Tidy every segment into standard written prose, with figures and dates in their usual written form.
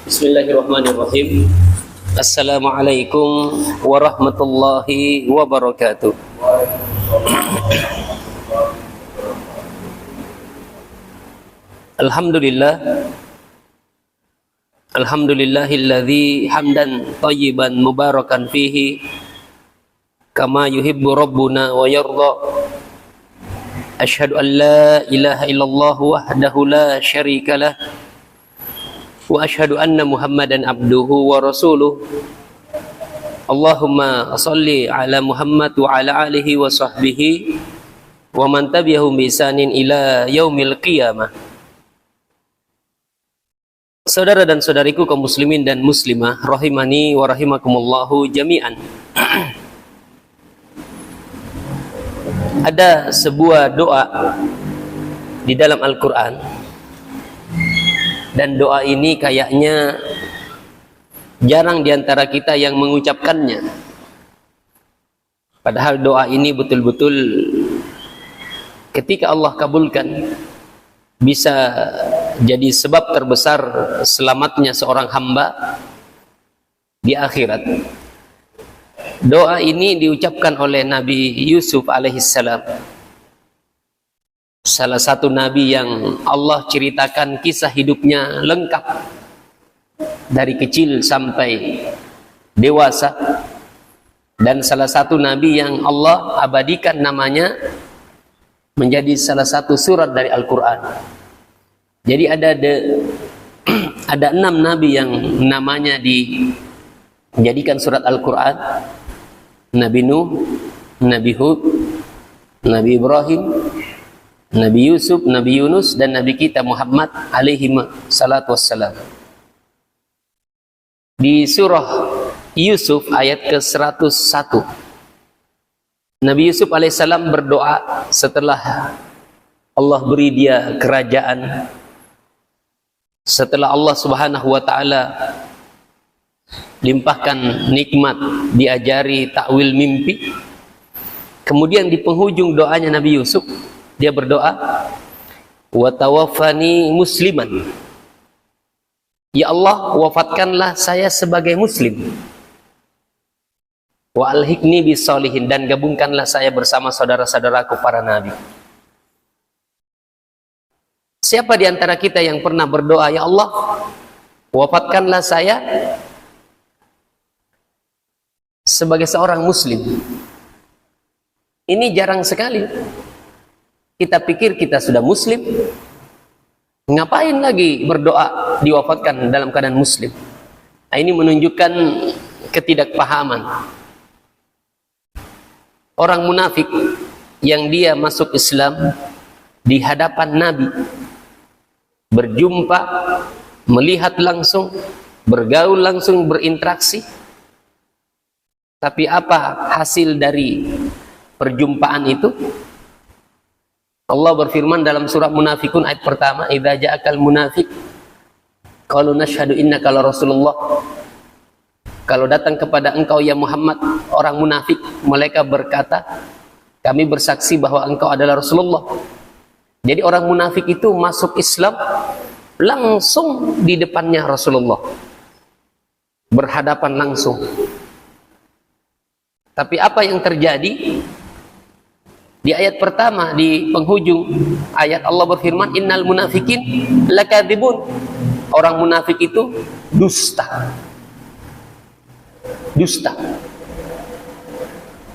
Bismillahirrahmanirrahim. Assalamualaikum warahmatullahi wabarakatuh. Alhamdulillah. Alhamdulillahilladzi hamdan thayyiban mubarakan fihi kama yuhibbu rabbuna wa yarda. Asyhadu an la ilaha illallah wahdahu la syarikalah wa asyhadu anna Muhammadan abduhu wa rasuluh. Allahumma shalli ala Muhammad wa ala alihi wa sahbihi wa man tabi'ahum bi ihsanin ila yaumil qiyamah. Saudara dan saudariku kaum muslimin dan muslimah rahimani wa rahimakumullahu jami'an. Ada sebuah doa di dalam Al-Qur'an, dan doa ini kayaknya jarang diantara kita yang mengucapkannya. Padahal doa ini betul-betul ketika Allah kabulkan bisa jadi sebab terbesar selamatnya seorang hamba di akhirat. Doa ini diucapkan oleh Nabi Yusuf alaihissalam, salah satu nabi yang Allah ceritakan kisah hidupnya lengkap dari kecil sampai dewasa, dan salah satu nabi yang Allah abadikan namanya menjadi salah satu surat dari Al-Quran. Jadi ada 6 nabi yang namanya dijadikan surat Al-Quran: Nabi Nuh, Nabi Hud, Nabi Ibrahim, Nabi Yusuf, Nabi Yunus, dan Nabi kita Muhammad alaihi salatu wassalam. Di surah Yusuf ayat ke-101, Nabi Yusuf alaihissalam berdoa setelah Allah beri dia kerajaan, setelah Allah subhanahu wa ta'ala limpahkan nikmat, diajari takwil mimpi. Kemudian di penghujung doanya Nabi Yusuf, dia berdoa, wa tawaffani musliman, ya Allah, wafatkanlah saya sebagai muslim, wa alhiqni bisolihin, dan gabungkanlah saya bersama saudara-saudaraku para nabi. Siapa di antara kita yang pernah berdoa, ya Allah, wafatkanlah saya sebagai seorang muslim? Ini jarang sekali. Kita pikir kita sudah muslim, ngapain lagi berdoa diwafatkan dalam keadaan muslim? Nah, ini menunjukkan ketidakpahaman orang munafik yang dia masuk Islam di hadapan Nabi, berjumpa, melihat langsung, bergaul langsung, berinteraksi. Tapi apa hasil dari perjumpaan itu? Allah berfirman dalam surah Munafikun ayat pertama, idza ja'akal munafiq qalu nashhadu innaka la rasulullah. Kalau datang kepada engkau ya Muhammad orang munafik, mereka berkata, kami bersaksi bahwa engkau adalah Rasulullah. Jadi orang munafik itu masuk Islam langsung di depannya Rasulullah, berhadapan langsung. Tapi apa yang terjadi? Di ayat pertama, di penghujung ayat, Allah berfirman, innal munafikin lakadzibun. Orang munafik itu dusta. Dusta.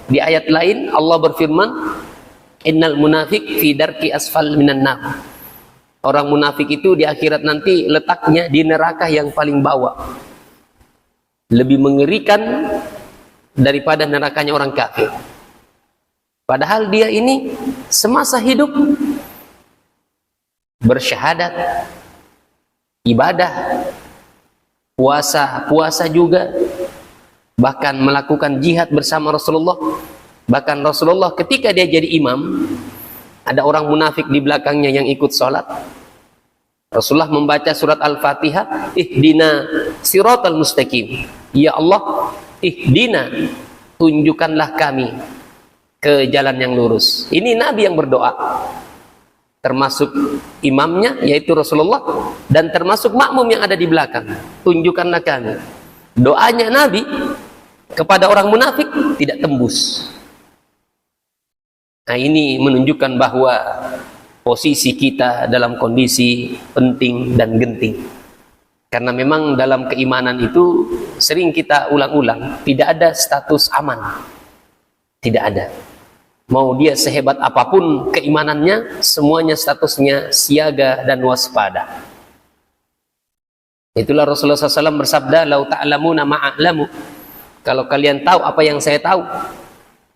Di ayat lain Allah berfirman, innal munafik fi darki asfal minan nar. Orang munafik itu di akhirat nanti letaknya di neraka yang paling bawah. Lebih mengerikan daripada nerakanya orang kafir. Padahal dia ini semasa hidup bersyahadat, ibadah, puasa juga, bahkan melakukan jihad bersama Rasulullah. Bahkan Rasulullah ketika dia jadi imam, ada orang munafik di belakangnya yang ikut sholat. Rasulullah membaca surat Al-Fatihah, ihdina siratal mustaqim. Ya Allah, ihdina, tunjukkanlah kami ke jalan yang lurus. Ini Nabi yang berdoa. termasuk imamnya yaitu Rasulullah dan termasuk makmum yang ada di belakang. Tunjukkanlah kami. Doanya Nabi kepada orang munafik tidak tembus. Nah, ini menunjukkan bahwa posisi kita dalam kondisi penting dan genting. Karena memang dalam keimanan itu sering kita ulang-ulang, tidak ada status aman. Tidak ada. Mau dia sehebat apapun keimanannya, semuanya statusnya siaga dan waspada. Itulah Rasulullah SAW bersabda, "Lau ta'lamuna ma'a'lamu." Kalau kalian tahu apa yang saya tahu,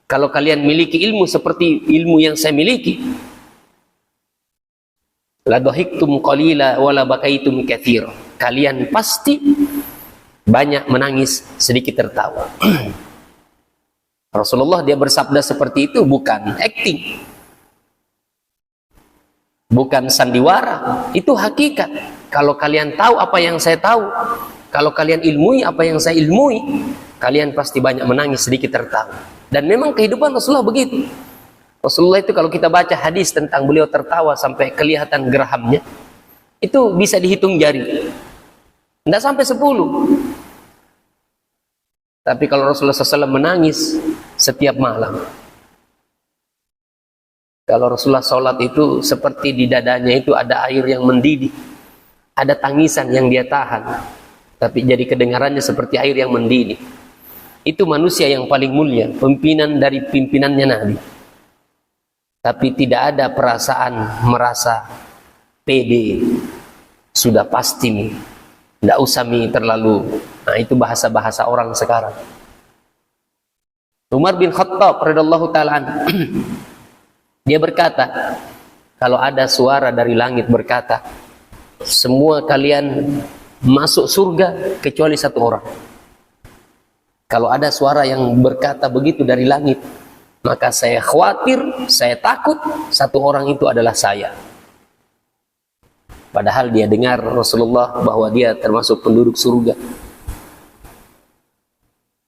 kalau kalian miliki ilmu seperti ilmu yang saya miliki, la dhahiktum qalila wa la bakaitum katsir. Kalian pasti banyak menangis, sedikit tertawa. Rasulullah dia bersabda seperti itu bukan acting, bukan sandiwara, itu hakikat. Kalau kalian tahu apa yang saya tahu, kalau kalian ilmui apa yang saya ilmui, kalian pasti banyak menangis, sedikit tertawa. Dan memang kehidupan Rasulullah begitu. Rasulullah itu kalau kita baca hadis tentang beliau tertawa sampai kelihatan gerahamnya, itu bisa dihitung jari, tidak sampai 10. Tapi kalau Rasulullah SAW menangis setiap malam, kalau Rasulullah sholat itu seperti di dadanya itu ada air yang mendidih, ada tangisan yang dia tahan, tapi jadi kedengarannya seperti air yang mendidih. Itu manusia yang paling mulia, pimpinan dari pimpinannya Nabi. Tapi tidak ada perasaan merasa pede, sudah pasti, tidak usah terlalu. Nah, itu bahasa-bahasa orang sekarang. Umar bin Khattab radhiyallahu ta'ala dia berkata, kalau ada suara dari langit berkata, semua kalian masuk surga kecuali satu orang. Kalau ada suara yang berkata begitu dari langit, maka saya khawatir, saya takut satu orang itu adalah saya. Padahal dia dengar Rasulullah bahwa dia termasuk penduduk surga.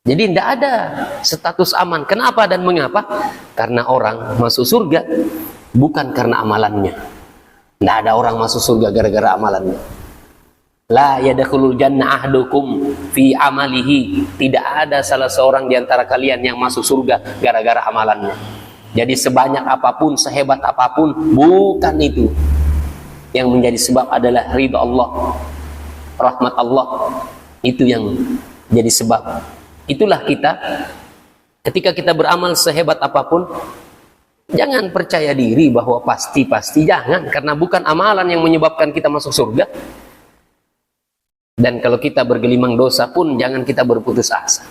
Jadi tidak ada status aman. Kenapa dan mengapa? Karena orang masuk surga bukan karena amalannya. Tidak ada orang masuk surga gara-gara amalannya. La yadkhulul jannah ahdukum fi amalihi. Tidak ada salah seorang di antara kalian yang masuk surga gara-gara amalannya. Jadi sebanyak apapun, sehebat apapun, bukan itu. Yang menjadi sebab adalah ridha Allah, rahmat Allah. Itu yang jadi sebab. Itulah kita, ketika kita beramal sehebat apapun, jangan percaya diri bahwa pasti-pasti, jangan. Karena bukan amalan yang menyebabkan kita masuk surga. Dan kalau kita bergelimang dosa pun, jangan kita berputus asa.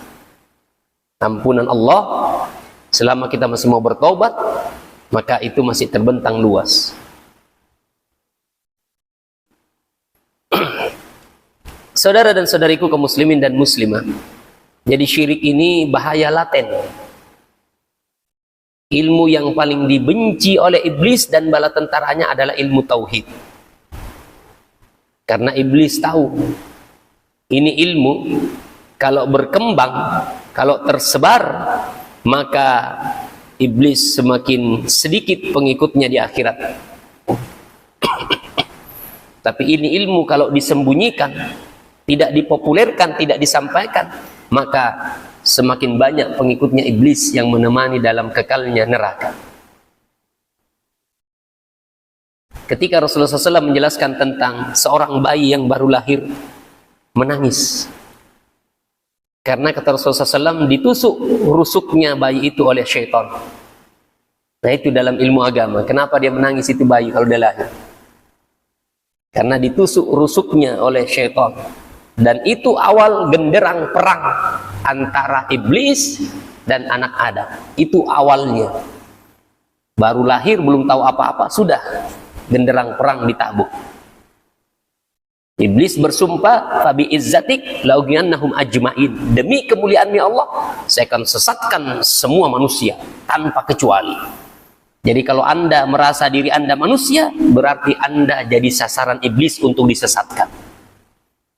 Ampunan Allah, selama kita masih mau bertobat, maka itu masih terbentang luas. Saudara dan saudariku kaum muslimin dan muslimah, jadi syirik ini bahaya laten. Ilmu yang paling dibenci oleh iblis dan bala tentaranya adalah ilmu tauhid. Karena iblis tahu ini ilmu kalau berkembang, kalau tersebar, maka iblis semakin sedikit pengikutnya di akhirat. Tapi ini ilmu kalau disembunyikan, tidak dipopulerkan, tidak disampaikan, maka semakin banyak pengikutnya iblis yang menemani dalam kekalnya neraka. Ketika Rasulullah SAW menjelaskan tentang seorang bayi yang baru lahir menangis, karena kata Rasulullah SAW ditusuk rusuknya bayi itu oleh syaitan. Nah, itu dalam ilmu agama. Kenapa dia menangis itu bayi kalau dia lahir? Karena ditusuk rusuknya oleh syaitan. Dan itu awal genderang perang antara iblis dan anak Adam. Itu awalnya. Baru lahir belum tahu apa-apa, sudah genderang perang ditabuk. Iblis bersumpah, "Fabi izzatik la'ughwiyannahum ajmain." Demi kemuliaan Allah, saya akan sesatkan semua manusia tanpa kecuali. Jadi kalau Anda merasa diri Anda manusia, berarti Anda jadi sasaran iblis untuk disesatkan.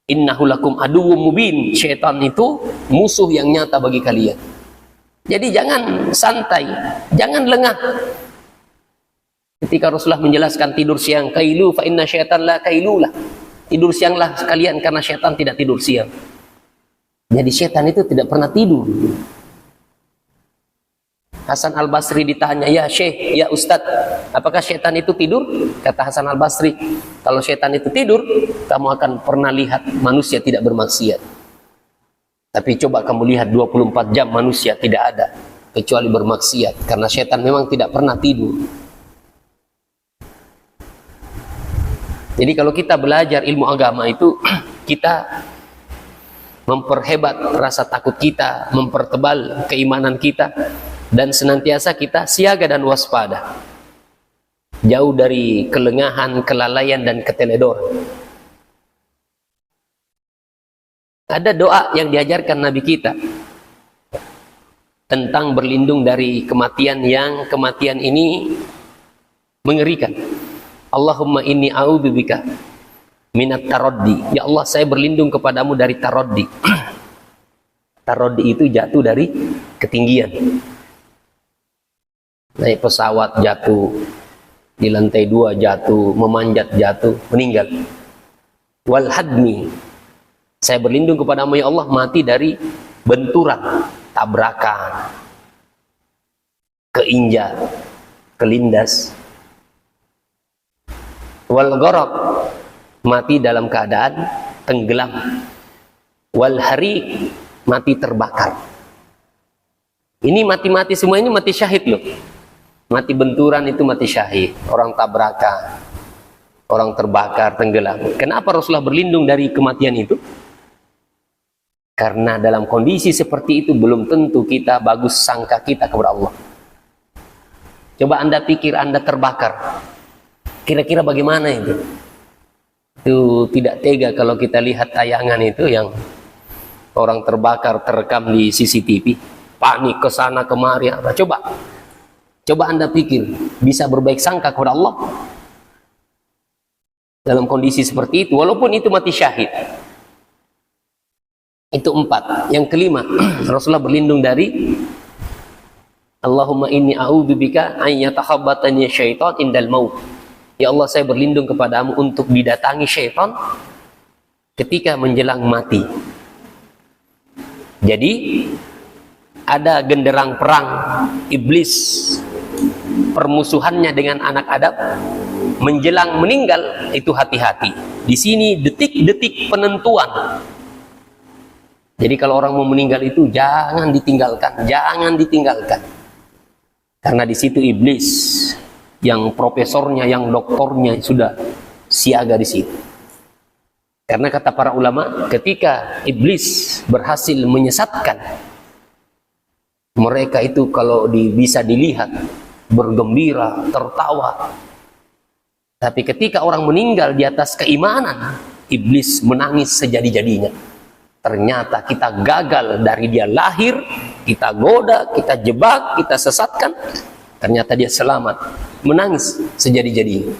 Innahu lakum aduwwum mubin. Syaitan itu musuh yang nyata bagi kalian. Jadi jangan santai, jangan lengah. Ketika Rasulullah menjelaskan tidur siang, kailu fa inna syaitan la kailulah. Tidur sianglah sekalian karena syaitan tidak tidur siang. Jadi syaitan itu tidak pernah tidur. Hasan Al-Basri ditanya, ya Syekh, ya Ustadz, apakah syaitan itu tidur? Kata Hasan Al-Basri, kalau syaitan itu tidur, kamu akan pernah lihat manusia tidak bermaksiat. Tapi coba kamu lihat 24 jam manusia tidak ada kecuali bermaksiat, karena syaitan memang tidak pernah tidur. Jadi kalau kita belajar ilmu agama itu, kita memperhebat rasa takut kita, mempertebal keimanan kita, dan senantiasa kita siaga dan waspada, jauh dari kelengahan, kelalaian, dan keteledoran. Ada doa yang diajarkan Nabi kita tentang berlindung dari kematian, yang kematian ini mengerikan. Allahumma inni a'udzubika minat taroddi. Ya Allah, saya berlindung kepadamu dari taroddi. Taroddi itu jatuh dari ketinggian. Naik pesawat jatuh, di lantai 2 jatuh, memanjat jatuh, meninggal. Wal hadmi. Saya berlindung kepadamu ya Allah, mati dari benturan, tabrakan, keinjak, kelindas. Wal gharaq, mati dalam keadaan tenggelam. Wal hariq, mati terbakar. Ini mati-mati semua ini mati syahid loh. Mati benturan itu mati syahid. Orang tabrakan, orang terbakar, tenggelam. Kenapa Rasulullah berlindung dari kematian itu? Karena dalam kondisi seperti itu belum tentu kita bagus sangka kita kepada Allah. Coba Anda pikir Anda terbakar, kira-kira bagaimana itu? Itu tidak tega kalau kita lihat tayangan itu yang orang terbakar terekam di CCTV, panik ke sana kemari. Coba Anda pikir, bisa berbaik sangka kepada Allah dalam kondisi seperti itu, walaupun itu mati syahid. Itu 4. Yang kelima, Rasulullah berlindung dari Allahumma inni a'udzubika an yatakhabbatani syaitan indal maut. Ya Allah, saya berlindung kepadamu untuk didatangi syaitan ketika menjelang mati. Jadi ada genderang perang iblis, permusuhannya dengan anak Adam menjelang meninggal, itu hati-hati. Di sini detik-detik penentuan. Jadi kalau orang mau meninggal itu jangan ditinggalkan, jangan ditinggalkan. Karena di situ iblis yang profesornya, yang doktornya sudah siaga di situ. Karena kata para ulama, ketika iblis berhasil menyesatkan mereka itu, kalau bisa dilihat bergembira, tertawa. Tapi ketika orang meninggal di atas keimanan, iblis menangis sejadi-jadinya. Ternyata kita gagal dari dia lahir, kita goda, kita jebak, kita sesatkan. Ternyata dia selamat, menangis sejadi-jadinya.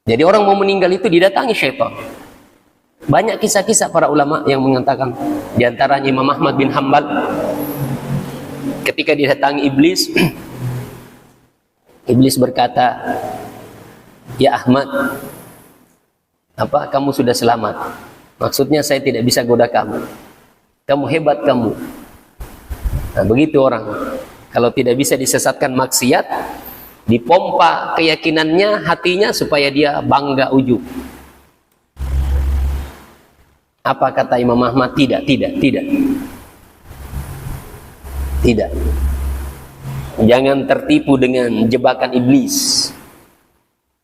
Jadi orang mau meninggal itu didatangi syaitan. Banyak kisah-kisah para ulama yang mengatakan, diantaranya Imam Ahmad bin Hanbal, ketika didatangi iblis, iblis berkata, ya Ahmad, apa kamu sudah selamat? Maksudnya saya tidak bisa goda kamu. Kamu hebat kamu. Nah, begitu orang. Kalau tidak bisa disesatkan maksiat, dipompa keyakinannya, hatinya supaya dia bangga ujub. Apa kata Imam Ahmad? Tidak. Jangan tertipu dengan jebakan iblis.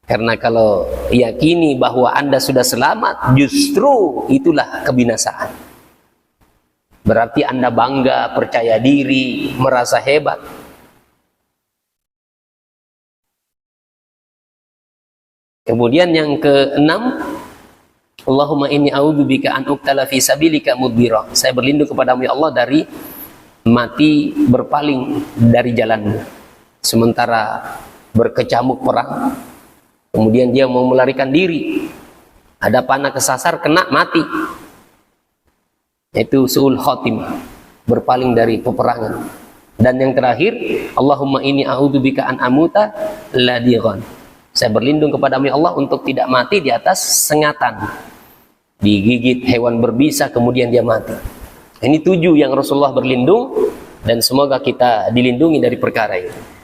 Karena kalau yakini bahwa Anda sudah selamat, justru itulah kebinasaan. Berarti Anda bangga, percaya diri, merasa hebat. Kemudian yang keenam, Allahumma inni a'udzubika an uqtala fi sabilika mudbira. Saya berlindung kepadamu ya Allah dari mati berpaling dari jalanmu. Sementara berkecamuk perang, kemudian dia mau melarikan diri, ada panah kesasar, kena, mati. Itu su'ul khotimah, berpaling dari peperangan. Dan yang terakhir, Allahumma inni a'udzubika an amuta ladighan. Saya berlindung kepadamu ya Allah untuk tidak mati di atas sengatan, digigit hewan berbisa kemudian dia mati. Ini 7 yang Rasulullah berlindung, dan semoga kita dilindungi dari perkara ini.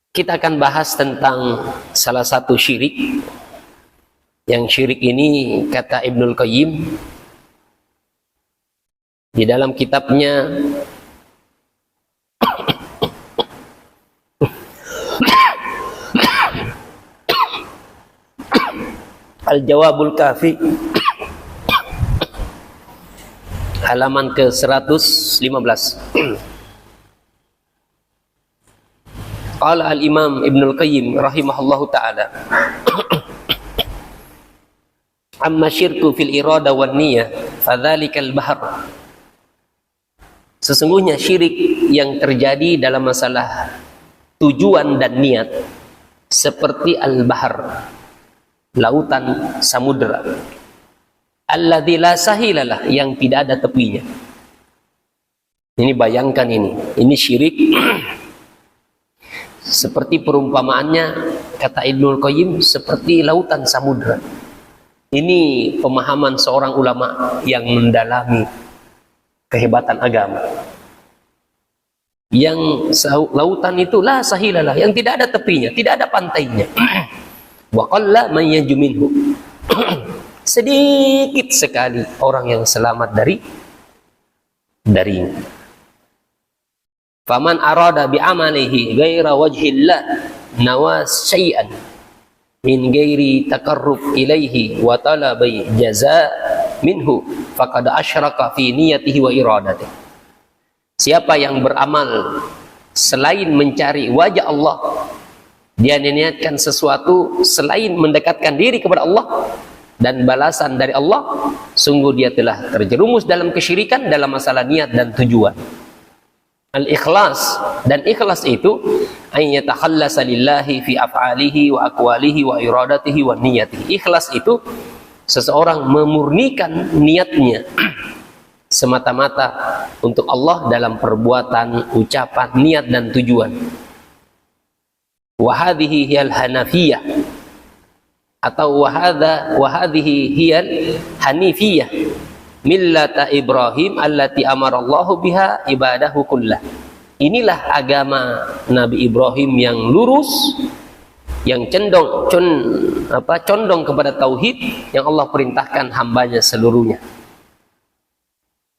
Kita akan bahas tentang salah satu syirik. Yang syirik ini, kata Ibnul Qayyim di dalam kitabnya Al-Jawabul Kafi, halaman ke-115. Qala al-Imam Ibnul Qayyim rahimahullahu ta'ala, amma syirku fil irada wan niyah fadzalikal bahr. Sesungguhnya syirik yang terjadi dalam masalah tujuan dan niat seperti al-bahr, lautan samudera, alladzi la sahilalah, yang tidak ada tepinya. Ini bayangkan ini syirik seperti perumpamaannya, kata Ibnul Qayyim, seperti lautan samudera. Ini pemahaman seorang ulama yang mendalami kehebatan agama. Yang lautan itu la sahilalah, yang tidak ada tepinya, tidak ada pantainya. Wa qalla man yanju minhu. Sedikit sekali orang yang selamat darinya. Faman arada bi amalihi ghaira wajhillah nawas syai'an min ghairi taqarrub ilaihi wa talabi jaza minhu faqad asyraka fi niyatihi wa iradatihi. Siapa yang beramal selain mencari wajah Allah, dia niatkan sesuatu selain mendekatkan diri kepada Allah dan balasan dari Allah, sungguh dia telah terjerumus dalam kesyirikan dalam masalah niat dan tujuan. Al-ikhlas, dan ikhlas itu ay yatakhallasa lillahi fi af'alihi wa aqwalihi wa iradatihi wa niyatihi. Ikhlas itu seseorang memurnikan niatnya semata-mata untuk Allah dalam perbuatan, ucapan, niat dan tujuan. Wa hadhihi hiyal hanafiyah, atau wa hadhihi hiyal hanifiyah millata Ibrahim allati amarallahu biha ibadahu kullah. Inilah agama Nabi Ibrahim yang lurus, yang condong kepada tauhid, yang Allah perintahkan hambanya seluruhnya.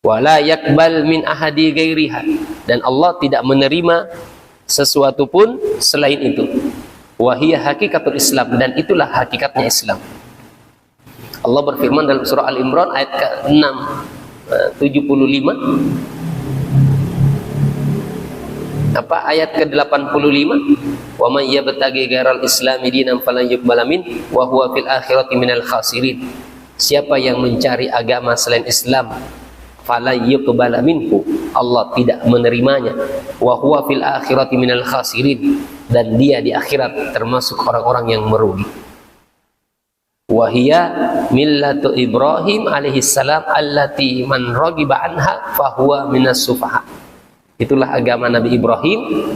Wala yakbal min ahadi ghairiha, dan Allah tidak menerima sesuatu pun selain itu. Wahiyya hakikatul Islam, dan itulah hakikatnya Islam. Allah berfirman dalam surah Al-Imran ayat ke-675, ayat ke-85, wa man yabtaghi ghairal islami dinan falan yuqbala min wa huwa fil akhirati minal khasirin. Siapa yang mencari agama selain Islam, falan yuqbala minhu, Allah tidak menerimanya, wa huwa fil akhirati minal khasirin, dan dia di akhirat termasuk orang-orang yang merugi. Wahia millatu Ibrahim alaihissalam allati man ragiba anha fahuwa minas sufaha. Itulah agama Nabi Ibrahim,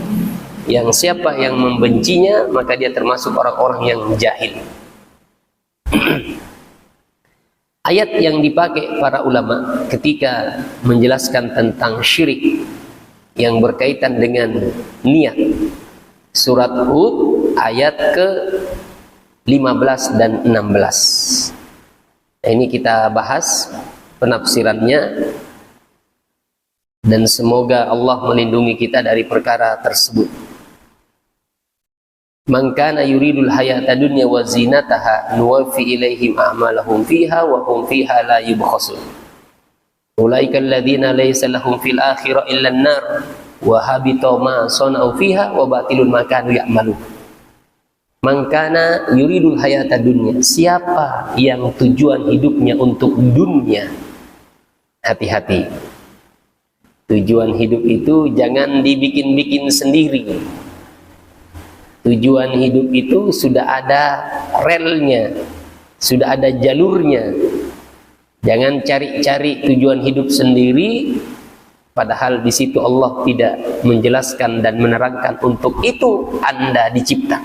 yang siapa yang membencinya maka dia termasuk orang-orang yang jahil. Ayat yang dipakai para ulama ketika menjelaskan tentang syirik yang berkaitan dengan niat, surat Hud ayat ke 15 dan 16. Ini kita bahas penafsirannya, dan semoga Allah melindungi kita dari perkara tersebut. Man kana yuridul hayata dunya wa zinataha nuwaffi ilaihim a'malahum fiha wa hum fiha la yubkhasun. Ulaika alladziina laysa lahum fil akhirati illa an-nar wa habita ma sana'u fiha wa batilun ma kanu ya'malun. Man kana yuridul hayata dunya, siapa yang tujuan hidupnya untuk dunia, hati-hati. Tujuan hidup itu jangan dibikin-bikin sendiri. Tujuan hidup itu sudah ada relnya, sudah ada jalurnya. Jangan cari-cari tujuan hidup sendiri, padahal di situ Allah tidak menjelaskan dan menerangkan untuk itu Anda dicipta.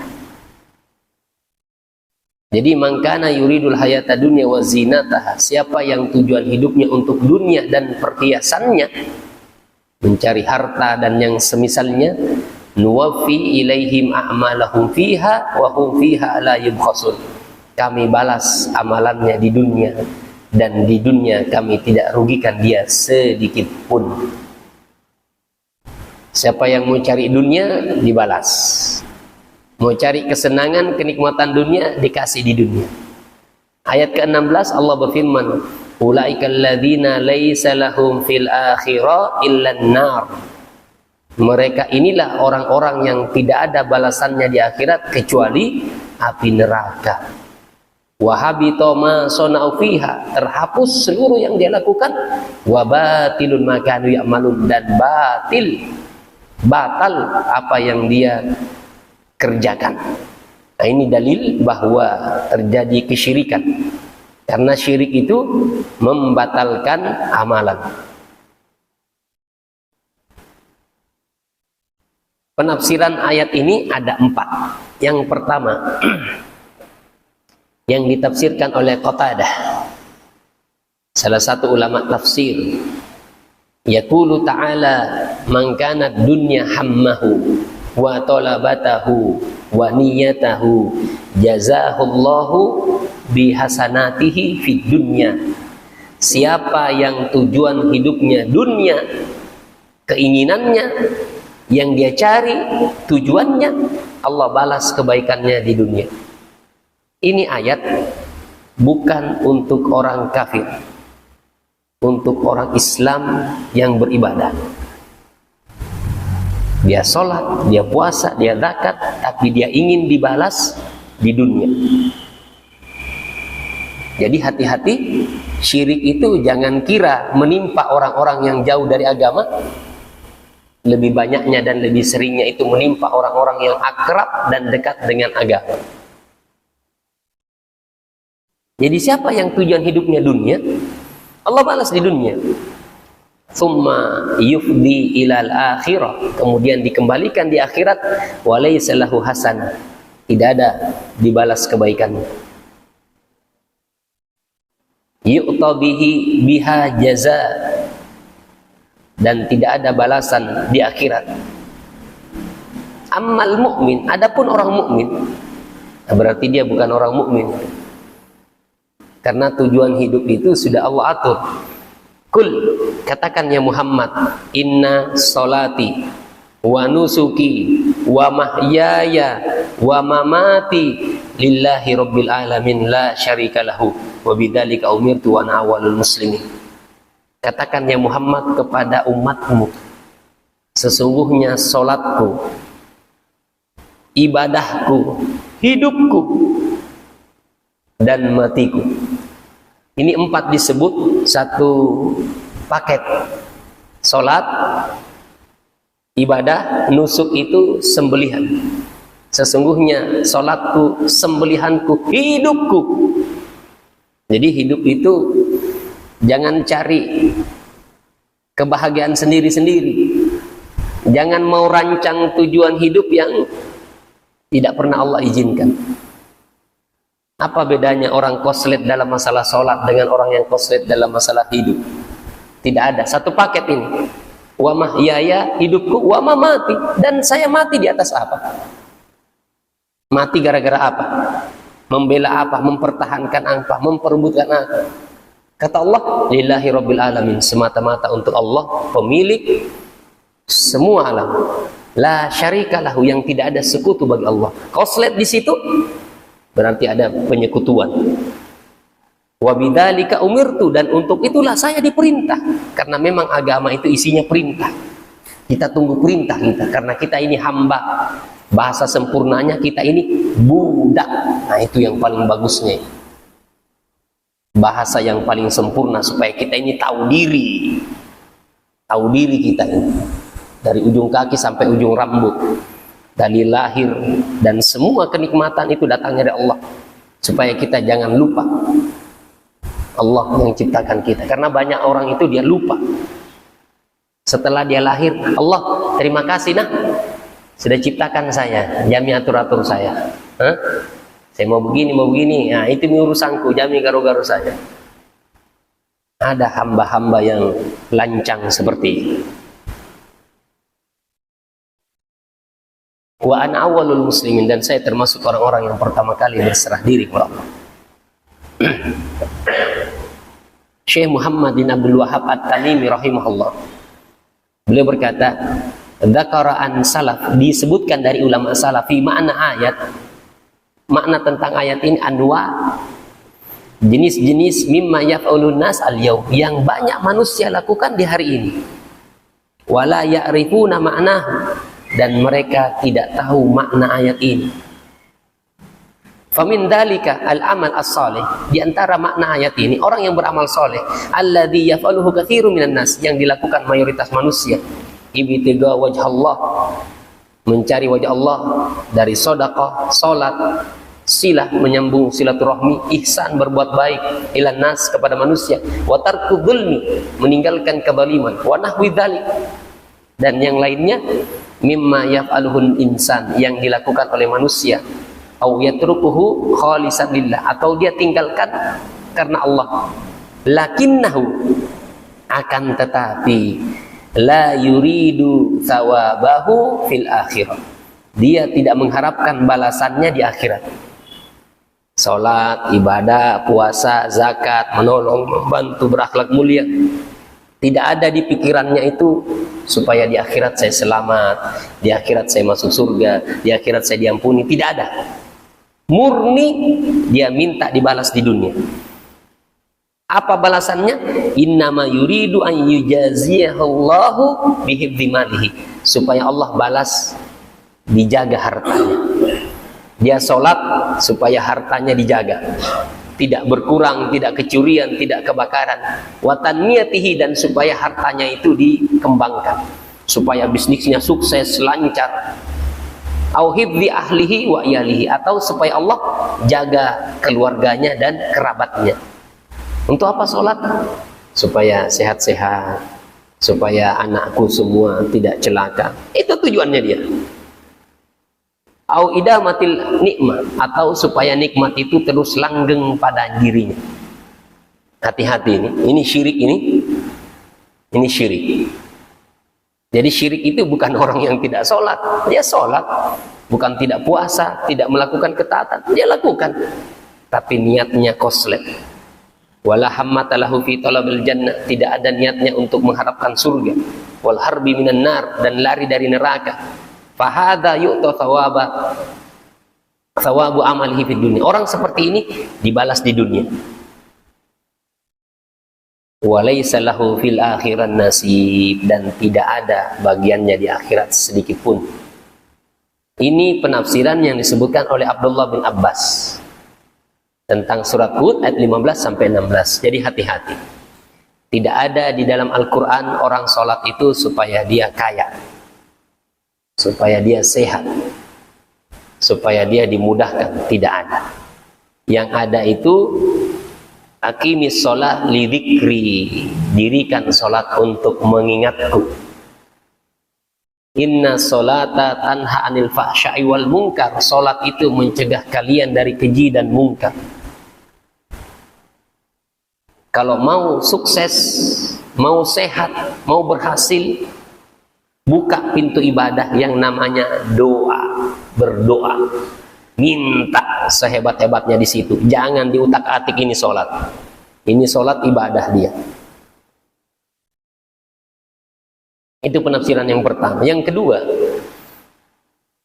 Jadi mangkana yuridul hayata dunya wa zinataha, siapa yang tujuan hidupnya untuk dunia dan perhiasannya, mencari harta dan yang semisalnya, nuwaffi ilaihim a'malahum fiha wa hum fiha la yubkhasun. Kami balas amalannya di dunia, dan di dunia kami tidak rugikan dia sedikit pun. Siapa yang mau cari dunia dibalas, mau cari kesenangan, kenikmatan dunia dikasih di dunia. Ayat ke-16 Allah berfirman, ulaikal ladzina laisa lahum fil akhirah illan nar. Mereka inilah orang-orang yang tidak ada balasannya di akhirat kecuali api neraka. Wa habita ma sana'u fiha, terhapus seluruh yang dia lakukan. Wa batilun ma kanu ya'malun, dan batal apa yang dia kerjakan. Nah, ini dalil bahwa terjadi kesyirikan, karena syirik itu membatalkan amalan. Penafsiran ayat ini ada 4. Yang pertama yang ditafsirkan oleh Qatadah, salah satu ulama tafsir, yaqulu ta'ala man kana dunya hammahu wa talabatahu wa niyatahu jazahullahu bihasanatihi fid dunya. Siapa yang tujuan hidupnya dunia, keinginannya yang dia cari, tujuannya, Allah balas kebaikannya di dunia. Ini ayat bukan untuk orang kafir, untuk orang Islam yang beribadah. Dia sholat, dia puasa, dia zakat, tapi dia ingin dibalas di dunia. Jadi hati-hati, syirik itu jangan kira menimpa orang-orang yang jauh dari agama. Lebih banyaknya dan lebih seringnya itu menimpa orang-orang yang akrab dan dekat dengan agama. Jadi siapa yang tujuan hidupnya dunia, Allah balas di dunia. Summa yufdi ilal akhirah, kemudian dikembalikan di akhirat, walaysa lahu hasanah, tidak ada dibalas kebaikannya. Yu'ta bihi biha jaza, dan tidak ada balasan di akhirat. Ammal mukmin, adapun orang mukmin, berarti dia bukan orang mukmin, karena tujuan hidup itu sudah Allah atur. Kul, katakan ya Muhammad, inna solati wa nusuki wa mahyaya wa mamati lillahi rabbil alamin la syarika lahu wa bidzalika umirtu wa ana awwalul muslimin. Katakan ya Muhammad kepada umatmu, sesungguhnya solatku, ibadahku, hidupku, dan matiku. Ini 4 disebut satu paket. Solat, ibadah, nusuk itu sembelihan. Sesungguhnya solatku, sembelihanku, hidupku. Jadi hidup itu jangan cari kebahagiaan sendiri-sendiri. Jangan mau rancang tujuan hidup yang tidak pernah Allah izinkan. Apa bedanya orang koslet dalam masalah sholat dengan orang yang koslet dalam masalah hidup? Tidak ada, satu paket ini. Wa mahyaya, hidupku, wa mamati, dan saya mati di atas apa? Mati gara-gara apa? Membela apa? Mempertahankan apa? Memperebutkan apa? Kata Allah, lillahi rabbil alamin, semata-mata untuk Allah, pemilik semua alam. La syarika lahu, yang tidak ada sekutu bagi Allah. Koslet di situ berarti ada penyekutuan. Wa bidzalika umirtu, dan untuk itulah saya diperintah, karena memang agama itu isinya perintah. Kita tunggu perintah kita, karena kita ini hamba. Bahasa sempurnanya kita ini budak. Nah, itu yang paling bagusnya. Bahasa yang paling sempurna supaya kita ini tahu diri. Tahu diri kita ini. Dari ujung kaki sampai ujung rambut. Dari lahir dan semua kenikmatan itu datangnya dari Allah, supaya kita jangan lupa. Allah yang ciptakan kita. Karena banyak orang itu dia lupa. Setelah dia lahir, Allah terima kasih nah sudah ciptakan saya, jami atur-atur saya. Saya mau begini, nah itu urusanku, jami garu-garu saya. Ada hamba-hamba yang lancang seperti ini. Wa ana awwalul muslimin, dan saya termasuk orang-orang yang pertama kali berserah diri kepada Allah. Syekh Muhammad bin Abdul Wahhab At-Tamimi rahimahullah, beliau berkata, dzakara an salaf, disebutkan dari ulama salaf, fi makna ayat, makna tentang ayat ini, anwa, jenis-jenis mimma yaf'alun nas al-yaum, yang banyak manusia lakukan di hari ini. Wala ya'rifuna ma'nahu, dan mereka tidak tahu makna ayat ini. Famin dzalika al-amal as-salih, di antara makna ayat ini, orang yang beramal soleh, alladzi yaf'aluhu katsirun minan nas, yang dilakukan mayoritas manusia, ibtigha wajh Allah, mencari wajah Allah, dari sedekah, salat, silah, menyambung silaturahmi, ihsan, berbuat baik, ilan nas, kepada manusia, wa tarku dzulmi, meninggalkan kezaliman, wa nahwi dzalik, dan yang lainnya, mimma yaf'aluhul insan, yang dilakukan oleh manusia, au yatrukuhu khalisan lillah, atau dia tinggalkan karena Allah. Lakinnahu, akan tetapi, la yuridu thawabahu fil akhirah, dia tidak mengharapkan balasannya di akhirat. Salat, ibadah, puasa, zakat, menolong, membantu, berakhlak mulia, tidak ada di pikirannya itu supaya di akhirat saya selamat, di akhirat saya masuk surga, di akhirat saya diampuni. Tidak ada. Murni dia minta dibalas di dunia. Apa balasannya? Innama yuridu an yujaziyahallahu bihifdzi malihi, supaya Allah balas dijaga hartanya. Dia sholat supaya hartanya dijaga, tidak berkurang, tidak kecurian, tidak kebakaran. Wa tanmiyatihi, dan supaya hartanya itu dikembangkan, supaya bisnisnya sukses, lancar. Au hifdzi ahlihi wa iyalihi, atau supaya Allah jaga keluarganya dan kerabatnya. Untuk apa sholat? Supaya sehat-sehat, supaya anakku semua tidak celaka. Itu tujuannya dia. Au idamatil nikmah, atau supaya nikmat itu terus langgeng pada dirinya. Hati-hati ini syirik, ini syirik. Jadi syirik itu bukan orang yang tidak sholat, dia sholat, bukan tidak puasa, tidak melakukan ketaatan, dia lakukan, tapi niatnya koslet. Wala hammata lahu fi talabil jannah, tidak ada niatnya untuk mengharapkan surga. Wal harbi minan nar, dan lari dari neraka. Fahadha yu'ta thawabu amalihi fid dunya. Orang seperti ini dibalas di dunia. Walaysa lahu fil akhiran nasib, dan tidak ada bagiannya di akhirat sedikit pun. Ini penafsiran yang disebutkan oleh Abdullah bin Abbas tentang surat Hud ayat 15 sampai 16. Jadi hati-hati. Tidak ada di dalam Al-Qur'an orang sholat itu supaya dia kaya, supaya dia sehat, supaya dia dimudahkan. Tidak ada. Yang ada itu aqimis sholat li dzikri, dirikan sholat untuk mengingatku. Inna sholata tanha anil fahsya'i wal munkar, sholat itu mencegah kalian dari keji dan mungkar. Kalau mau sukses, mau sehat, mau berhasil, buka pintu ibadah yang namanya doa, berdoa, minta sehebat-hebatnya di situ. Jangan diutak-atik ini sholat. Ini sholat ibadah dia. Itu penafsiran yang pertama. Yang kedua,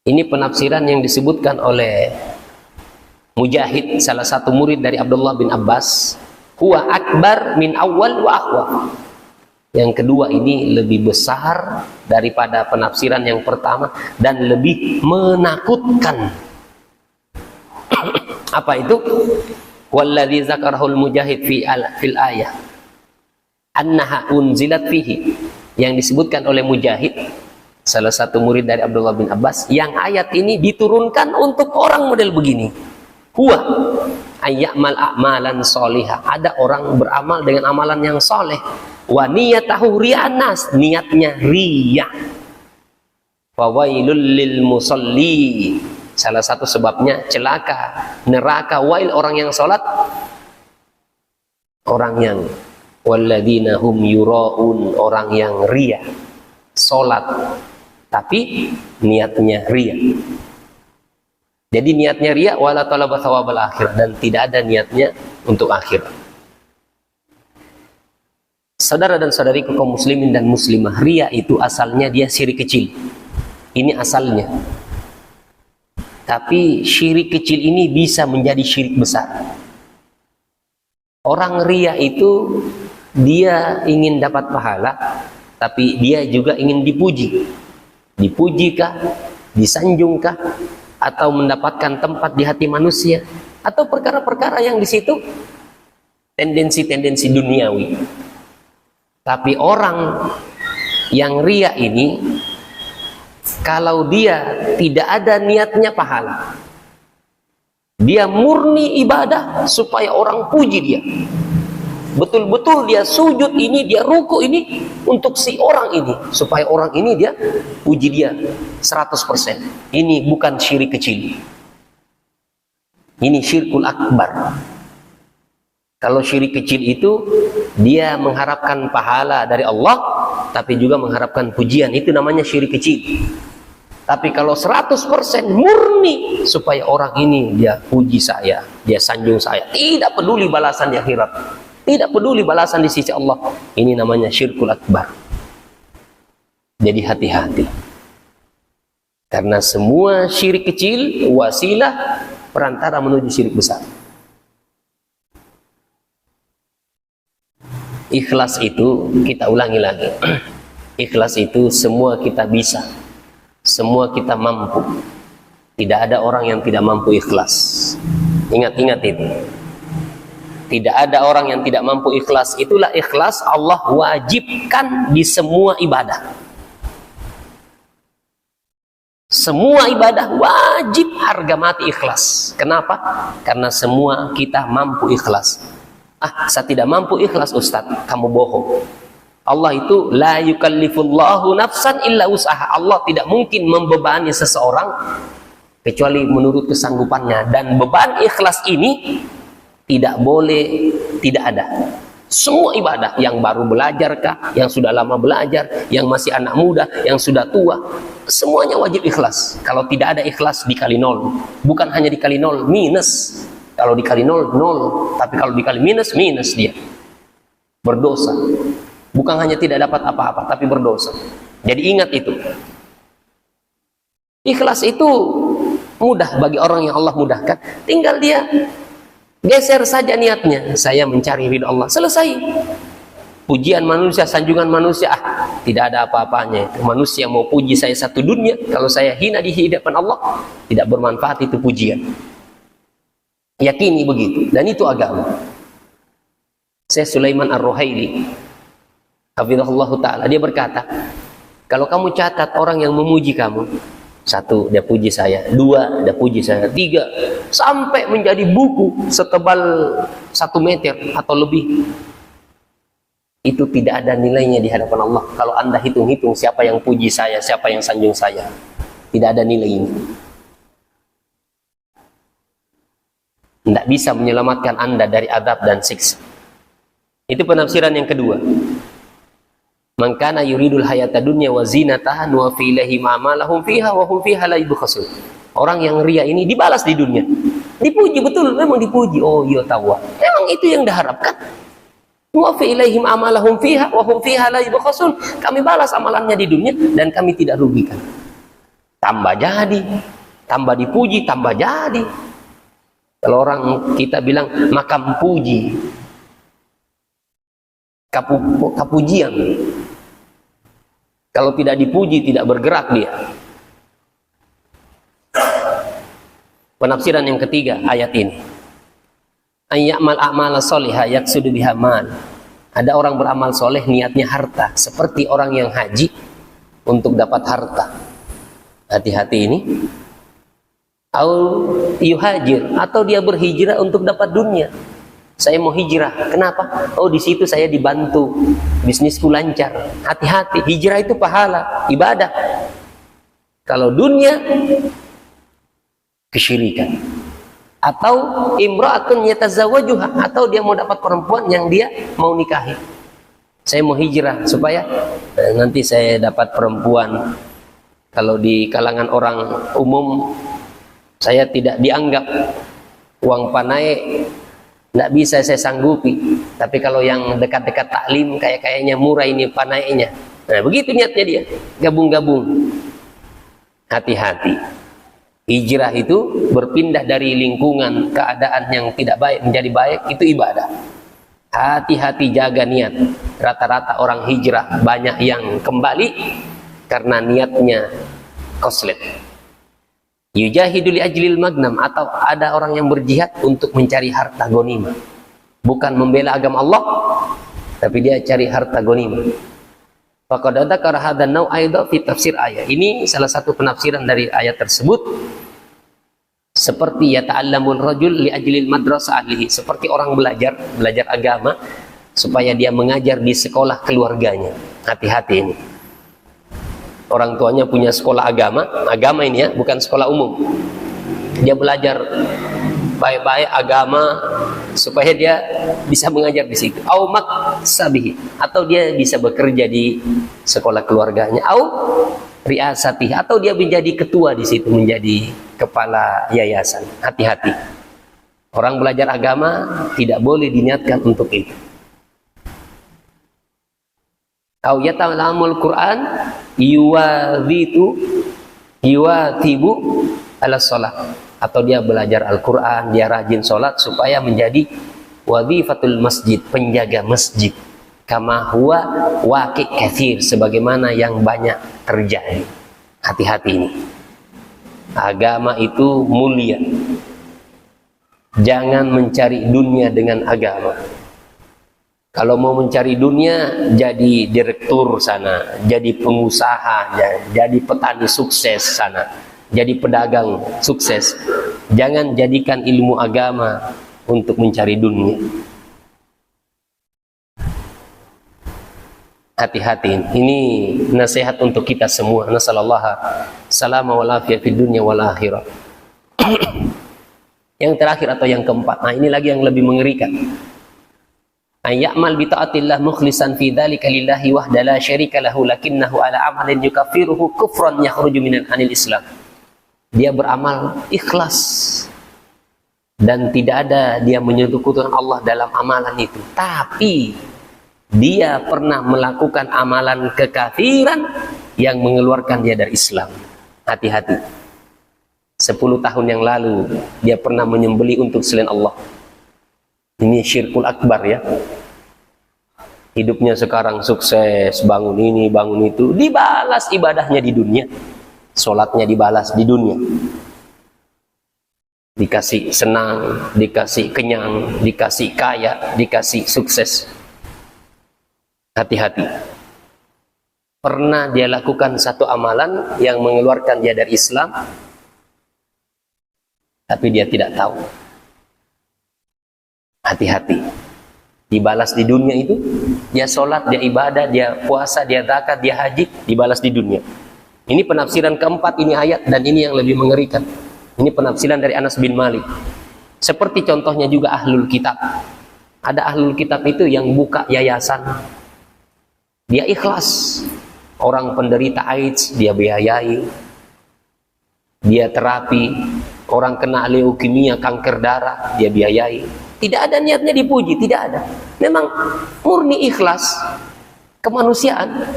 ini penafsiran yang disebutkan oleh Mujahid, salah satu murid dari Abdullah bin Abbas. Huwa akbar min awal wa akhwa. Yang kedua ini lebih besar daripada penafsiran yang pertama dan lebih menakutkan. Apa itu? Walladzi zakarahul Mujahid fil ayah annaha unzilat fihi, yang disebutkan oleh Mujahid, salah satu murid dari Abdullah bin Abbas, yang ayat ini diturunkan untuk orang model begini. Huwa, ayyamal a'malan sholihah. Ada orang beramal dengan amalan yang soleh. Wa niyatahu ri'anas, niatnya riya. Fawailul lil musalli. Salah satu sebabnya celaka, neraka, wail orang yang salat, orang yang walladzina hum yura'un, orang yang riya. Salat tapi niatnya riya. Jadi niatnya riya wala talaba thawabal akhirah, dan tidak ada niatnya untuk akhirat. Saudara dan saudariku kaum muslimin dan muslimah, riya itu asalnya dia syirik kecil. Ini asalnya. Tapi syirik kecil ini bisa menjadi syirik besar. Orang riya itu dia ingin dapat pahala, tapi dia juga ingin dipuji. Dipujikah, disanjungkah, atau mendapatkan tempat di hati manusia, atau perkara-perkara yang di situ tendensi-tendensi duniawi. Tapi orang yang riya ini, kalau dia tidak ada niatnya pahala, dia murni ibadah supaya orang puji dia, betul-betul dia sujud ini, dia ruku ini untuk si orang ini, supaya orang ini dia puji dia 100%. Ini bukan syirik kecil, ini syirkul akbar. Kalau syirik kecil itu dia mengharapkan pahala dari Allah, tapi juga mengharapkan pujian, itu namanya syirik kecil. Tapi kalau 100% murni supaya orang ini dia puji saya, dia sanjung saya, tidak peduli balasan di akhirat, tidak peduli balasan di sisi Allah, ini namanya syirkul akbar. Jadi hati-hati, karena semua syirik kecil wasilah perantara menuju syirik besar. Ikhlas itu, kita ulangi lagi, ikhlas itu semua kita bisa, semua kita mampu. Tidak ada orang yang tidak mampu ikhlas. Ingat-ingat itu. Tidak ada orang yang tidak mampu ikhlas. Itulah ikhlas Allah wajibkan di semua ibadah. Semua ibadah wajib harga mati ikhlas. Kenapa? Karena semua kita mampu ikhlas. Saya tidak mampu ikhlas Ustaz, kamu bohong. Allah itu la yukallifullahu nafsan illa usaha. Allah tidak mungkin membebani seseorang kecuali menurut kesanggupannya. Dan beban ikhlas ini tidak boleh tidak ada. Semua ibadah, yang baru belajar kah, yang sudah lama belajar, yang masih anak muda, yang sudah tua, semuanya wajib ikhlas. Kalau tidak ada ikhlas dikali 0. Bukan hanya dikali 0, minus. Kalau dikali 0, 0. Tapi kalau dikali minus, minus dia. Berdosa. Bukan hanya tidak dapat apa-apa, tapi berdosa. Jadi ingat itu. Ikhlas itu mudah bagi orang yang Allah mudahkan. Tinggal dia geser saja niatnya. Saya mencari ridha Allah. Selesai. Pujian manusia, sanjungan manusia, tidak ada apa-apanya. Manusia mau puji saya satu dunia, kalau saya hina di hadapan Allah, tidak bermanfaat itu pujian. Yakini begitu. Dan itu agama. Syekh Sulaiman Ar-Ruhaili hafizahullah ta'ala, dia berkata, kalau kamu catat orang yang memuji kamu, 1, dia puji saya, 2, dia puji saya, 3, sampai menjadi buku setebal 1 meter atau lebih, itu tidak ada nilainya di hadapan Allah. Kalau Anda hitung-hitung siapa yang puji saya, siapa yang sanjung saya, tidak ada nilainya. Tidak bisa menyelamatkan Anda dari azab dan siksa. Itu penafsiran yang kedua. Man kana yuridul hayata dunya wa zinataha wa fi ilahi ma malahum fiha wa hum fiha la yubkhasun. Orang yang ria ini dibalas di dunia. Dipuji, betul, memang dipuji. Oh iya, tahu. Memang itu yang diharapkan. Wa fi ilaihim amalahum fiha wa hum fiha la yubkhasun. Kami balas amalannya di dunia dan kami tidak rugikan. Tambah jadi, tambah dipuji, tambah jadi. Kalau orang kita bilang makam puji, kapujian. Kalau tidak dipuji, tidak bergerak dia. Penafsiran yang ketiga ayat ini. Ayyamal a'mala sholihah yaksudu biha mal. Ada orang beramal soleh niatnya harta, seperti orang yang haji untuk dapat harta. Hati-hati ini. Au yuhajir, atau dia berhijrah untuk dapat dunia. Saya mau hijrah, kenapa? Oh, di situ saya dibantu, bisnisku lancar. Hati-hati, hijrah itu pahala, ibadah. Kalau dunia, kesyirikan. Atau imra'atun yatazawwajuha, atau dia mau dapat perempuan yang dia mau nikahi. Saya mau hijrah supaya nanti saya dapat perempuan. Kalau di kalangan orang umum, saya tidak dianggap uang panai, tidak bisa saya sanggupi. Tapi kalau yang dekat-dekat taklim, kayaknya murah ini panainya. Nah, begitu niatnya dia, gabung-gabung. Hati-hati. Hijrah itu berpindah dari lingkungan keadaan yang tidak baik menjadi baik, itu ibadah. Hati-hati, jaga niat. Rata-rata orang hijrah banyak yang kembali karena niatnya koslet. Yujahidu li ajlil magnam, atau ada orang yang berjihad untuk mencari harta ghanimah. Bukan membela agama Allah, tapi dia cari harta ghanimah. Faqad dzakara hadzal naw' aidha fi tafsir ayat. Ini salah satu penafsiran dari ayat tersebut. Seperti yata'allamul rajul li ajlil madrasah ahlihi, seperti orang belajar agama supaya dia mengajar di sekolah keluarganya. Hati-hati ini. Orang tuanya punya sekolah agama ini ya, bukan sekolah umum. Dia belajar baik-baik agama supaya dia bisa mengajar di situ. Au maksabihi, atau dia bisa bekerja di sekolah keluarganya. Au riasati, atau dia menjadi ketua di situ, menjadi kepala yayasan. Hati-hati. Orang belajar agama tidak boleh diniatkan untuk itu. Au yata'allamul Qur'an yuwatibu ala sholat, atau dia belajar Al-Quran, dia rajin sholat supaya menjadi wadhifatul masjid, penjaga masjid. Kama huwa waqi' katsir, sebagaimana yang banyak terjadi. Hati-hati ini. Agama itu mulia. Jangan mencari dunia dengan agama. Kalau mau mencari dunia, jadi direktur sana, jadi pengusaha, jadi petani sukses sana, jadi pedagang sukses. Jangan jadikan ilmu agama untuk mencari dunia. Hati-hati. Ini nasihat untuk kita semua. Nasallallahu salama wal afiyah fid dunya wal akhirah. Yang terakhir atau yang keempat. Nah, ini lagi yang lebih mengerikan. Ayyamal bi ta'atillah mukhlishan fi dzalika lillahi wahda la syarika lahu lakinnahu ala amalin yukaffiruhu kufran yakhruju min anil Islam. Dia beramal ikhlas dan tidak ada dia menyekutukan Allah dalam amalan itu, tapi dia pernah melakukan amalan kekafiran yang mengeluarkan dia dari Islam. Hati-hati. 10 tahun yang lalu dia pernah menyembelih untuk selain Allah. Ini syirkul akbar ya. Hidupnya sekarang sukses, bangun ini, bangun itu, dibalas ibadahnya di dunia. Sholatnya dibalas di dunia. Dikasih senang, dikasih kenyang, dikasih kaya, dikasih sukses. Hati-hati. Pernah dia lakukan satu amalan yang mengeluarkan dia dari Islam, tapi dia tidak tahu. Hati-hati. Dibalas di dunia itu, dia sholat, dia ibadah, dia puasa, dia zakat, dia haji, dibalas di dunia. Ini penafsiran keempat ini ayat, dan ini yang lebih mengerikan. Ini penafsiran dari Anas bin Malik. Seperti contohnya juga ahlul kitab. Ada ahlul kitab itu yang buka yayasan. Dia ikhlas. Orang penderita AIDS, dia biayai. Dia terapi. Orang kena leukemia, kanker darah, dia biayai. Tidak ada niatnya dipuji, tidak ada. Memang murni ikhlas, kemanusiaan,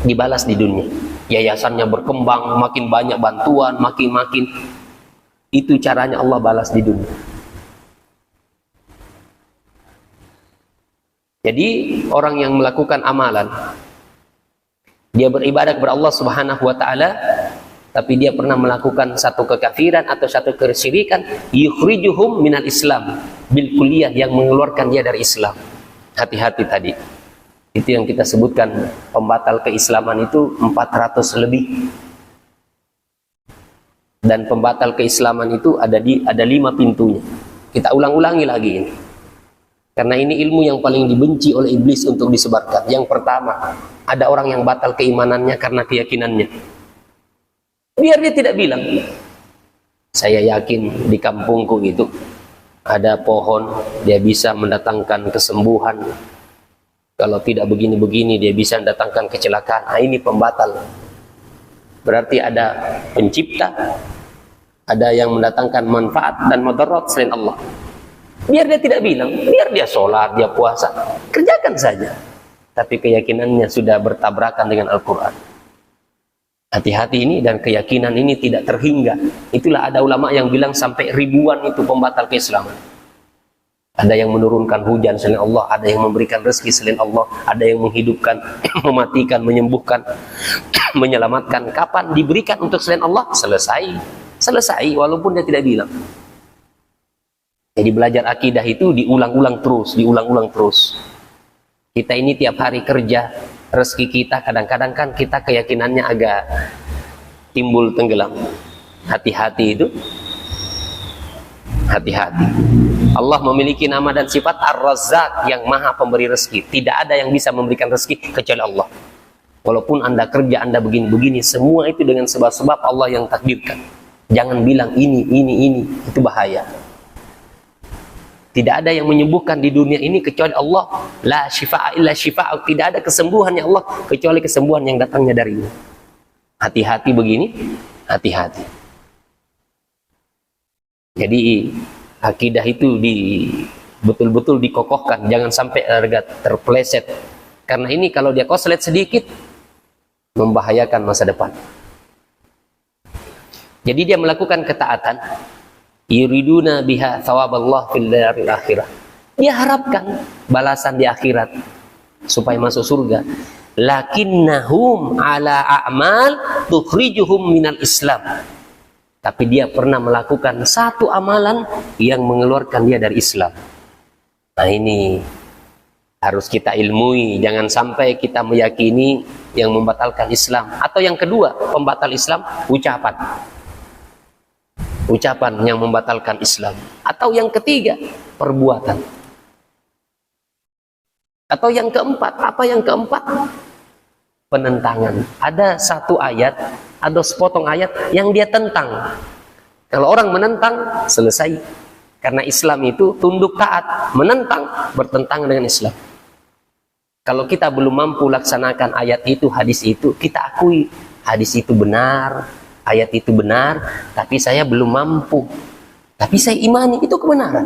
dibalas di dunia. Yayasannya berkembang, makin banyak bantuan, makin. Itu caranya Allah balas di dunia. Jadi orang yang melakukan amalan, dia beribadah kepada Allah Subhanahu wa ta'ala, tapi dia pernah melakukan satu kekafiran atau satu kesyirikan, yukhrijuhum minal Islam bil kulliyah, yang mengeluarkan dia dari Islam. Hati-hati tadi. Itu yang kita sebutkan, pembatal keislaman itu 400 lebih. Dan pembatal keislaman itu ada 5 pintunya. Kita ulang-ulangi lagi ini. Karena ini ilmu yang paling dibenci oleh iblis untuk disebarkan. Yang pertama, ada orang yang batal keimanannya karena keyakinannya. Biar dia tidak bilang, saya yakin di kampungku itu ada pohon, dia bisa mendatangkan kesembuhan. Kalau tidak begini-begini, dia bisa mendatangkan kecelakaan. Nah, ini pembatal. Berarti ada pencipta, ada yang mendatangkan manfaat dan mudarat selain Allah. Biar dia tidak bilang, biar dia sholat, dia puasa, kerjakan saja. Tapi keyakinannya sudah bertabrakan dengan Al-Quran. Hati-hati ini, dan keyakinan ini tidak terhingga. Itulah ada ulama yang bilang sampai ribuan itu pembatal keislaman. Ada yang menurunkan hujan selain Allah, ada yang memberikan rezeki selain Allah, ada yang menghidupkan, mematikan, menyembuhkan, menyelamatkan. Kapan diberikan untuk selain Allah? Selesai, walaupun dia tidak bilang. Jadi belajar akidah itu diulang-ulang terus. Kita ini tiap hari kerja, rezeki kita kadang-kadang kan kita keyakinannya agak timbul tenggelam. Hati-hati itu. Hati-hati. Allah memiliki nama dan sifat Ar-Razzaq, yang maha pemberi rezeki. Tidak ada yang bisa memberikan rezeki kecuali Allah. Walaupun Anda kerja, Anda begini-begini, semua itu dengan sebab-sebab Allah yang takdirkan. Jangan bilang ini, itu bahaya. Tidak ada yang menyembuhkan di dunia ini kecuali Allah. La syifa'a illa syifa'u. Tidak ada kesembuhan ya Allah kecuali kesembuhan yang datangnya darinya. Hati-hati begini, hati-hati. Jadi akidah itu betul-betul dikokohkan, jangan sampai harga terpleset. Karena ini kalau dia koslet sedikit, membahayakan masa depan. Jadi dia melakukan ketaatan, yuriduna biha thawaballah fil daril akhirah. Dia harapkan balasan di akhirat supaya masuk surga. Lakinnahum ala a'mal tukhrijuhum minal Islam. Tapi dia pernah melakukan satu amalan yang mengeluarkan dia dari Islam. Nah, ini harus kita ilmui. Jangan sampai kita meyakini yang membatalkan Islam. Atau yang kedua, pembatal Islam, ucapan. Ucapan yang membatalkan Islam. Atau yang ketiga, perbuatan. Atau yang keempat, apa yang keempat? Penentangan. Ada satu ayat, ada sepotong ayat yang dia tentang. Kalau orang menentang, selesai. Karena Islam itu tunduk taat. Menentang, bertentangan dengan Islam. Kalau kita belum mampu laksanakan ayat itu, hadis itu, kita akui hadis itu benar, ayat itu benar, tapi saya belum mampu. Tapi saya imani, itu kebenaran.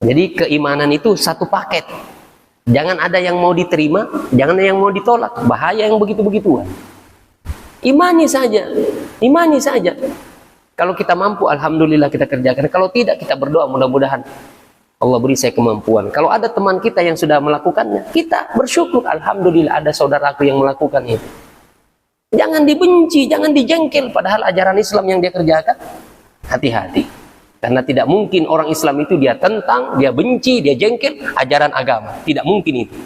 Jadi keimanan itu satu paket. Jangan ada yang mau diterima, jangan ada yang mau ditolak. Bahaya yang begitu-begituan. Imani saja, imani saja. Kalau kita mampu, alhamdulillah kita kerjakan. Kalau tidak, kita berdoa mudah-mudahan Allah beri saya kemampuan. Kalau ada teman kita yang sudah melakukannya, kita bersyukur, alhamdulillah ada saudaraku yang melakukan itu. Jangan dibenci, jangan dijengkel, padahal ajaran Islam yang dia kerjakan. Hati-hati. Karena tidak mungkin orang Islam itu dia tentang, dia benci, dia jengkel ajaran agama. Tidak mungkin itu.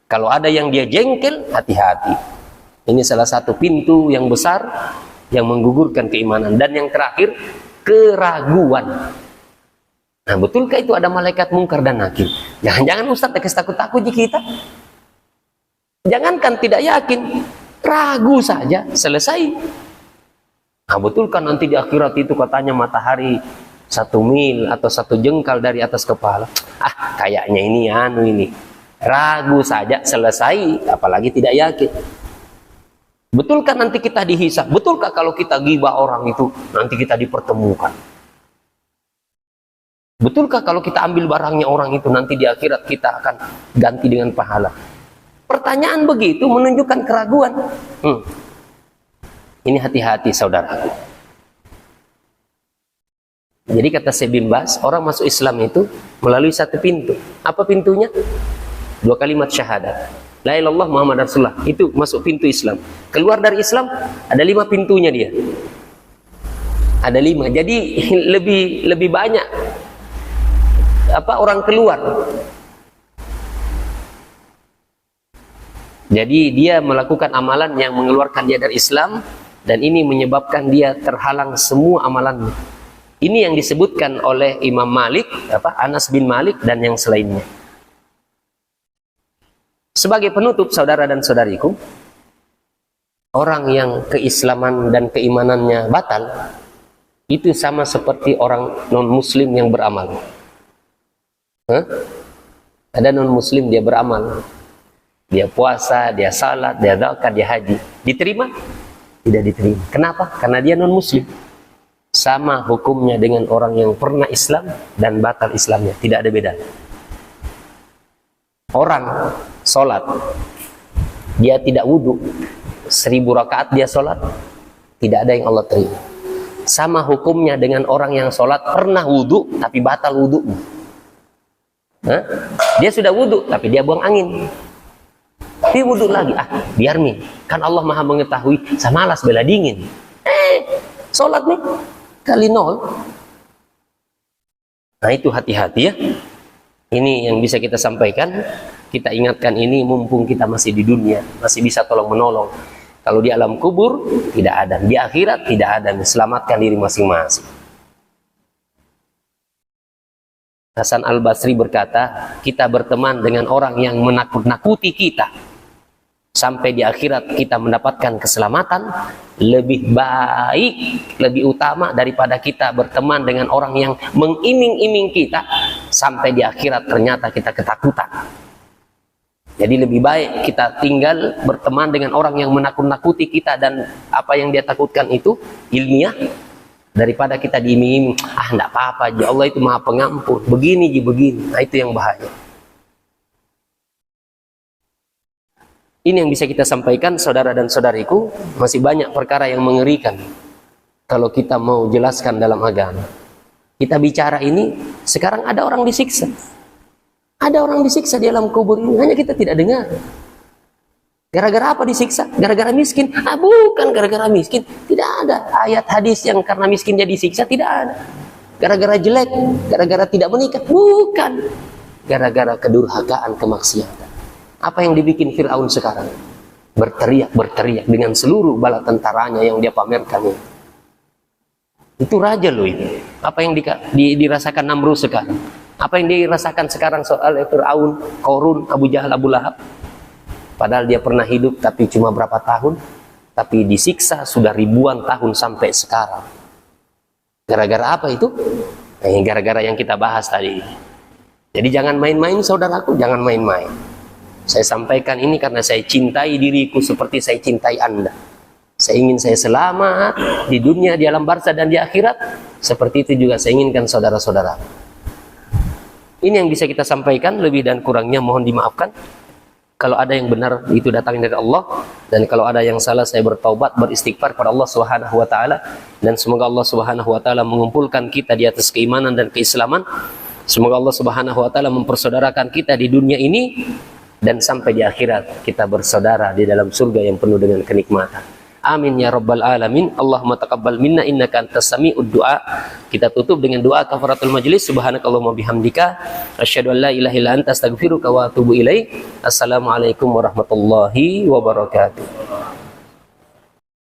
Kalau ada yang dia jengkel, hati-hati. Ini salah satu pintu yang besar yang menggugurkan keimanan. Dan yang terakhir, keraguan. Nah, betulkah itu ada malaikat mungkar dan nakir? Jangan-jangan Ustaz kasih takut-takut di kita. Jangankan tidak yakin, ragu saja, selesai. Nah, betulkah nanti di akhirat itu katanya matahari 1 mil atau 1 jengkal dari atas kepala? Kayaknya ini. Ragu saja, selesai, apalagi tidak yakin. Betulkah nanti kita dihisab? Betulkah kalau kita ghibah orang itu nanti kita dipertemukan? Betulkah kalau kita ambil barangnya orang itu nanti di akhirat kita akan ganti dengan pahala? Pertanyaan begitu menunjukkan keraguan. Ini hati-hati saudaraku. Jadi kata Syekh bin Baz, orang masuk Islam itu melalui satu pintu. Apa pintunya? 2 kalimat syahadat. La ilaha illallah Muhammad Rasulullah. Itu masuk pintu Islam. Keluar dari Islam ada 5 pintunya dia. Ada 5. Jadi lebih banyak orang keluar. Jadi dia melakukan amalan yang mengeluarkan dia dari Islam, dan ini menyebabkan dia terhalang semua amalannya. Ini yang disebutkan oleh Imam Malik, Anas bin Malik dan yang selainnya. Sebagai penutup, saudara dan saudariku, orang yang keislaman dan keimanannya batal itu sama seperti orang non-muslim yang beramal. Ada non-muslim dia beramal, dia puasa, dia salat, dia zakat, dia haji, diterima? Tidak diterima. Kenapa? Karena dia non-muslim. Sama hukumnya dengan orang yang pernah Islam dan batal Islamnya, tidak ada beda. Orang salat, dia tidak wudhu, 1000 rakaat dia salat, tidak ada yang Allah terima. Sama hukumnya dengan orang yang salat pernah wudhu tapi batal wudhunya. Dia sudah wudhu tapi dia buang angin, dia wudhu lagi, biar nih, kan Allah maha mengetahui, saya malas bela dingin. Salat nih kali 0. Nah itu hati-hati ya. Ini yang bisa kita sampaikan, kita ingatkan ini mumpung kita masih di dunia, masih bisa tolong menolong. Kalau di alam kubur tidak ada, di akhirat tidak ada. Selamatkan diri masing-masing. Hasan Al-Basri berkata, kita berteman dengan orang yang menakut-nakuti kita sampai di akhirat kita mendapatkan keselamatan, lebih baik, lebih utama daripada kita berteman dengan orang yang mengiming-iming kita sampai di akhirat ternyata kita ketakutan. Jadi lebih baik kita tinggal berteman dengan orang yang menakut-nakuti kita dan apa yang dia takutkan itu ilmiah, daripada kita diiming-iming, enggak apa-apa, Allah itu maha pengampun, begini. Nah itu yang bahaya. Ini yang bisa kita sampaikan, saudara dan saudariku. Masih banyak perkara yang mengerikan kalau kita mau jelaskan dalam agama. Kita bicara ini, sekarang ada orang disiksa. Ada orang disiksa di alam kubur ini, hanya kita tidak dengar. Gara-gara apa disiksa? Gara-gara miskin? Bukan gara-gara miskin. Tidak ada ayat hadis yang karena miskin dia disiksa, tidak ada. Gara-gara jelek, gara-gara tidak menikah, bukan. Gara-gara kedurhakaan, kemaksiatan. Apa yang dibikin Fir'aun sekarang? Berteriak dengan seluruh bala tentaranya yang dia pamerkan. Itu raja loh itu. Apa yang dirasakan Namrud sekarang? Apa yang dirasakan sekarang soal Fir'aun, Qarun, Abu Jahal, Abu Lahab? Padahal dia pernah hidup tapi cuma berapa tahun, tapi disiksa sudah ribuan tahun sampai sekarang. Gara-gara apa itu? Gara-gara yang kita bahas tadi. Jadi jangan main-main saudaraku, jangan main-main. Saya sampaikan ini karena saya cintai diriku seperti saya cintai Anda. Saya ingin saya selamat di dunia, di alam barzah dan di akhirat. Seperti itu juga saya inginkan saudara-saudara. Ini yang bisa kita sampaikan, lebih dan kurangnya mohon dimaafkan. Kalau ada yang benar itu datang dari Allah, dan kalau ada yang salah saya bertaubat, beristighfar kepada Allah Subhanahu wa taala, dan semoga Allah Subhanahu wa taala mengumpulkan kita di atas keimanan dan keislaman. Semoga Allah Subhanahu wa taala mempersaudarakan kita di dunia ini dan sampai di akhirat kita bersaudara di dalam surga yang penuh dengan kenikmatan. Amin ya rabbal alamin. Allahumma taqabbal minna innaka antas sami'ud du'a. Kita tutup dengan doa kafaratul majlis. Subhanakallahumma bihamdika asyhadu an la ilaha illa anta astaghfiruka wa atubu ilaik. Assalamualaikum warahmatullahi wabarakatuh.